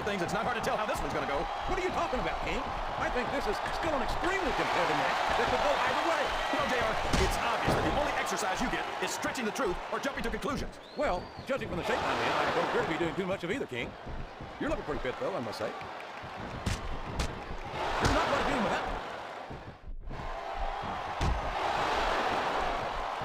things, it's not hard to tell how this one's going to go. What are you talking about, King? I think this is still an extremely competitive match that could go either way. You know, JR, it's obvious that the only exercise you get is stretching the truth or jumping to conclusions. Well, judging from the shape I'm in, I don't appear to be doing too much of either, King. You're looking pretty fit, though, I must say. You're not going to do that.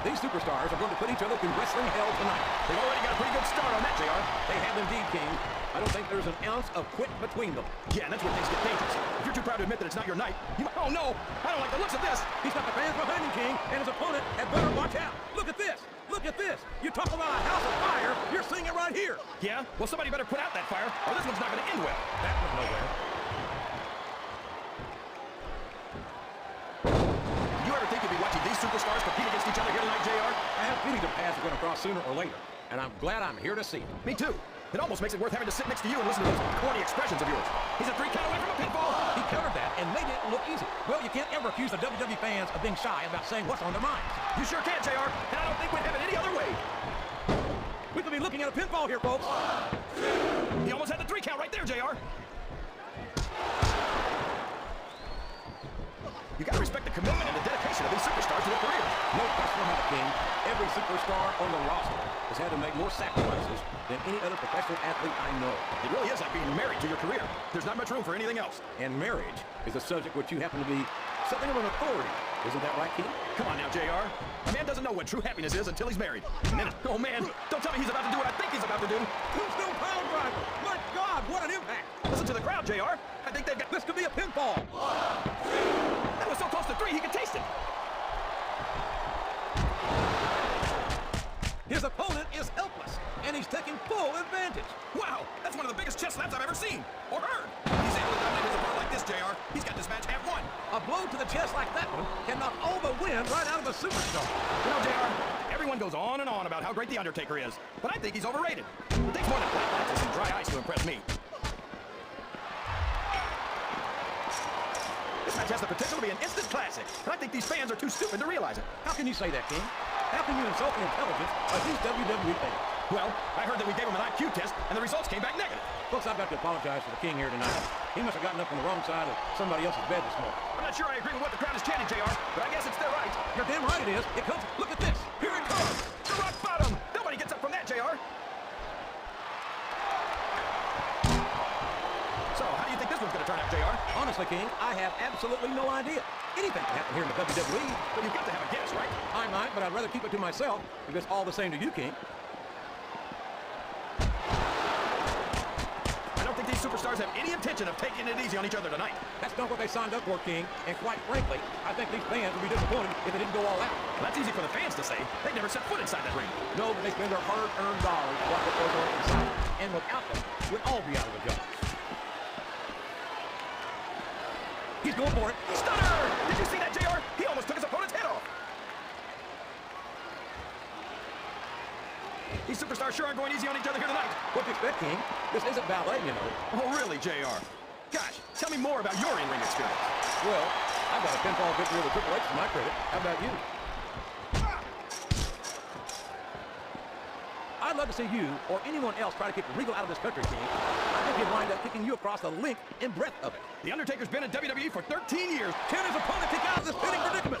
These superstars are going to put each other through wrestling hell tonight. They've already got a pretty good start on that, JR. They have indeed, King. I don't think there's an ounce of quit between them. Yeah, and that's where things get dangerous. If you're too proud to admit that it's not your night, you might... Oh, no! I don't like the looks of this! He's got the fans behind him, King, and his opponent had better watch out. Look at this! Look at this! You talk about a house of fire, you're seeing it right here! Yeah? Well, somebody better put out that fire, or this one's not going to end well. That was nowhere. Did you ever think you'd be watching these superstars compete against each other here tonight, JR? I have a feeling the paths are going to cross sooner or later, and I'm glad I'm here to see it. Me too. It almost makes it worth having to sit next to you and listen to those corny expressions of yours. He's a 3 count away from a pinfall. He countered that and made it look easy. Well, you can't ever accuse the WWE fans of being shy about saying what's on their minds. You sure can, JR, and I don't think we'd have it any other way. We could be looking at a pinfall here, folks. He almost had the 3 count right there, JR. You gotta respect the commitment and the dedication of these superstars to their careers. No question about it, King. Every superstar on the roster has had to make more sacrifices than any other professional athlete I know. It really is like being married to your career. There's not much room for anything else. And marriage is a subject which you happen to be something of an authority. Isn't that right, King? Come on now, JR. A man doesn't know what true happiness is until he's married. And then, oh man, don't tell me he's about to do what I think he's about to do. Tombstone pile driver. My God, what an impact. Listen to the crowd, JR. I think they've got... This could be a pinfall. That was so close to 3, he could taste it. His opponent is helpless, and he's taking full advantage. Wow, that's one of the biggest chest slaps I've ever seen or heard. He's able to dominate his opponent like this, JR. He's got this match half won. A blow to the chest like that one can knock all the wind right out of a superstar. You know, JR, everyone goes on and on about how great the Undertaker is, but I think he's overrated. It takes more than black matches and dry ice to impress me. This match has the potential to be an instant classic, and I think these fans are too stupid to realize it. How can you say that, King? How can you insult the intelligence of these WWE fans? Well, I heard that we gave him an IQ test, and the results came back negative. Folks, I've got to apologize for the King here tonight. He must have gotten up on the wrong side of somebody else's bed this morning. I'm not sure I agree with what the crowd is chanting, JR, but I guess it's their right. You're damn right it is. It comes. Look at this. Here it comes. The rock bottom. Nobody gets up from that, JR. So, how do you think this one's going to turn out, JR? Honestly, King, I have absolutely no idea. Anything can happen here in the WWE. But you've got to have a guess, right? I might, but I'd rather keep it to myself if it's all the same to you, King. I don't think these superstars have any intention of taking it easy on each other tonight. That's not what they signed up for, King. And quite frankly, I think these fans would be disappointed if they didn't go all out. Well, that's easy for the fans to say. They've never set foot inside that ring. No, but they spend their hard-earned dollars to watch what goes on inside. And without them, we'd all be out of a job. He's going for it. Stunner! Did you see that, JR? He almost took his opponent's head off. These superstars sure aren't going easy on each other here tonight. What do you expect, King? This isn't ballet, you know. Oh, really, JR? Gosh, tell me more about your in-ring experience. Well, I've got a pinfall victory over Triple H to my credit. How about you? I'd love to see you or anyone else try to kick Regal out of this country, King. I think he'd wind up kicking you across the length and breadth of it. The Undertaker's been in WWE for 13 years. Can his opponent kick out of this pinning predicament?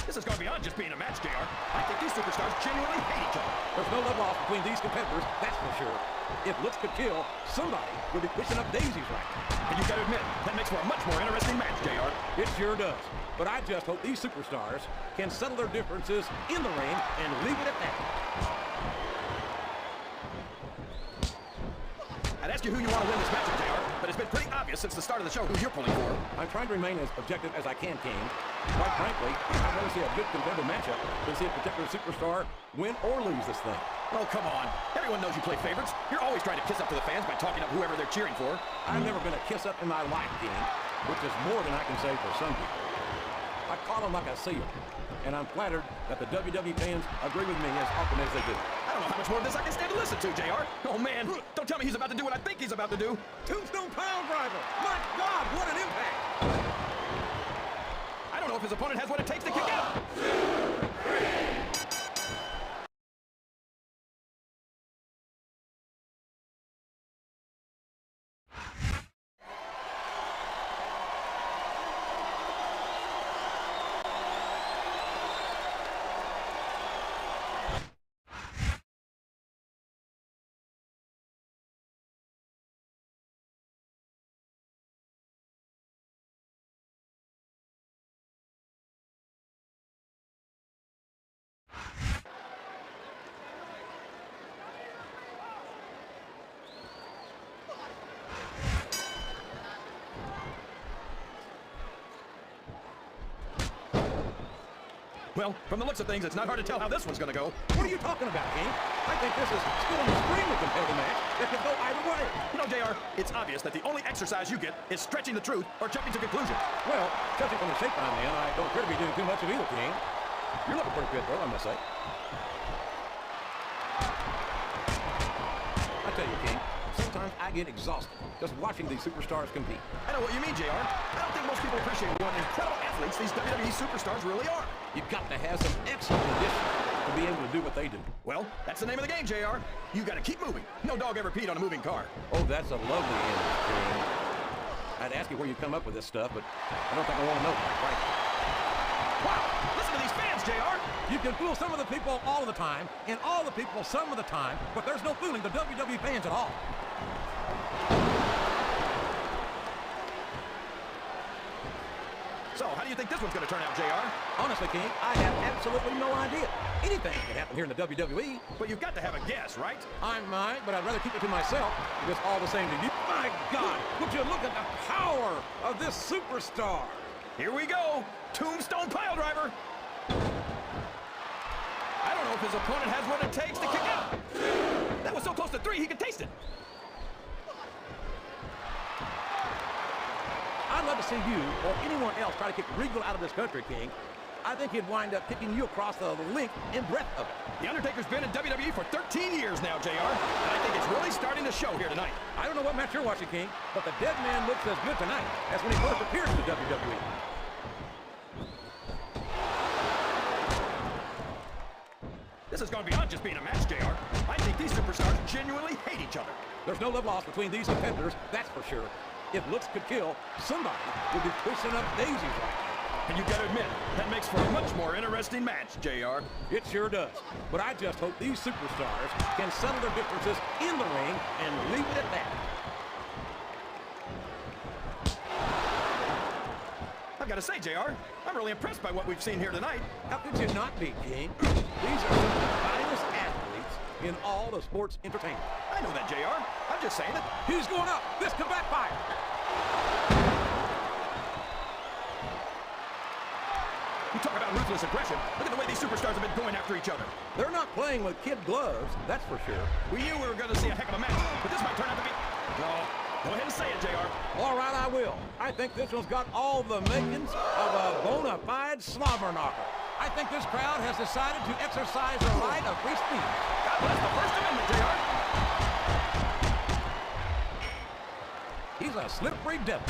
This has gone beyond just being a match, JR. I think these superstars genuinely hate each other. There's no love lost between these competitors, that's for sure. If looks could kill, somebody would be pushing up daisies right now. And you gotta admit, that makes for a much more interesting match, JR. It sure does. But I just hope these superstars can settle their differences in the ring and leave it at that. ask you who you want to win this matchup, JR, but it's been pretty obvious since the start of the show who you're pulling for. I'm trying to remain as objective as I can, King. Quite frankly, I'd rather see a good competitive matchup than see a particular superstar win or lose this thing. Oh, come on. Everyone knows you play favorites. You're always trying to kiss up to the fans by talking up whoever they're cheering for. I've never been a kiss-up in my life, King, which is more than I can say for some people. I call them like I see them, and I'm flattered that the WWE fans agree with me as often as they do. I don't know how much more of this I can stand to listen to, JR. Oh, man. Don't tell me he's about to do what I think he's about to do. Tombstone pile driver. My God, what an impact. I don't know if his opponent has what it takes to kick out. Well, from the looks of things, it's not hard to tell how this one's going to go. What are you talking about, King? I think this is still an extremely competitive match that could go either way. You know, JR, it's obvious that the only exercise you get is stretching the truth or jumping to conclusions. Well, judging from the shape I'm in, I don't appear to be doing too much of either, King. You're looking pretty good, though, I must say. I tell you, King, sometimes I get exhausted just watching these superstars compete. I know what you mean, JR. I don't think most people appreciate what incredible athletes these WWE superstars really are. You've got to have some excellent condition to be able to do what they do. Well, that's the name of the game, JR. You got to keep moving. No dog ever peed on a moving car. Oh, that's a lovely image, King. I'd ask you where you come up with this stuff, but I don't think I want to know, right? Wow, listen to these fans, JR. You can fool some of the people all of the time, and all the people some of the time, but there's no fooling the WWE fans at all. So, how do you think this one's going to turn out, JR? Honestly, King, I have absolutely no idea. Anything can happen here in the WWE. But you've got to have a guess, right? I might, but I'd rather keep it to myself, because all the same to you. My God, would you look at the power of this superstar? Here we go. Tombstone pile driver. I don't know if his opponent has what it takes to kick out. That was so close to 3, he could taste it. I'd love to see you or anyone else try to kick Regal out of this country, King. I think he'd wind up kicking you across the length and breadth of it. The Undertaker's been in WWE for 13 years now, JR, and I think it's really starting to show here tonight. I don't know what match you're watching, King, but the dead man looks as good tonight as when he first appeared in the WWE. This is going beyond just being a match, JR. I think these superstars genuinely hate each other. There's no love lost between these competitors, that's for sure. If looks could kill, somebody would be pushing up daisies right now. And you got to admit, that makes for a much more interesting match, JR. It sure does. But I just hope these superstars can settle their differences in the ring and leave it at that. I've got to say, JR, I'm really impressed by what we've seen here tonight. How could you not be, King? These are some of the finest athletes in all of sports entertainment. I know that, JR. I'm just saying it. He's going up. This could backfire. You talk about ruthless aggression. Look at the way these superstars have been going after each other. They're not playing with kid gloves, that's for sure. We knew we were going to see a heck of a match, but this might turn out to be... No, go ahead and say it, JR. All right, I will. I think this one's got all the makings of a bona fide slobber knocker. I think this crowd has decided to exercise their right of free speech. God bless the First Amendment, JR. He's a slippery devil.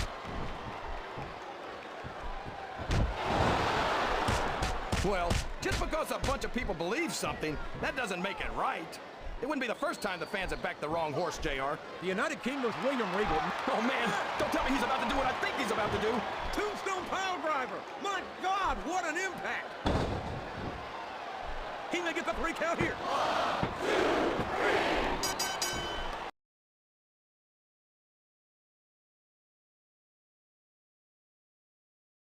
Well, just because a bunch of people believe something, that doesn't make it right. It wouldn't be the first time the fans have backed the wrong horse, JR. The United Kingdom's William Regal. Oh, man, don't tell me he's about to do what I think he's about to do. Tombstone pile driver. My God, what an impact. He may get the 3 count here. 1, 2, 3.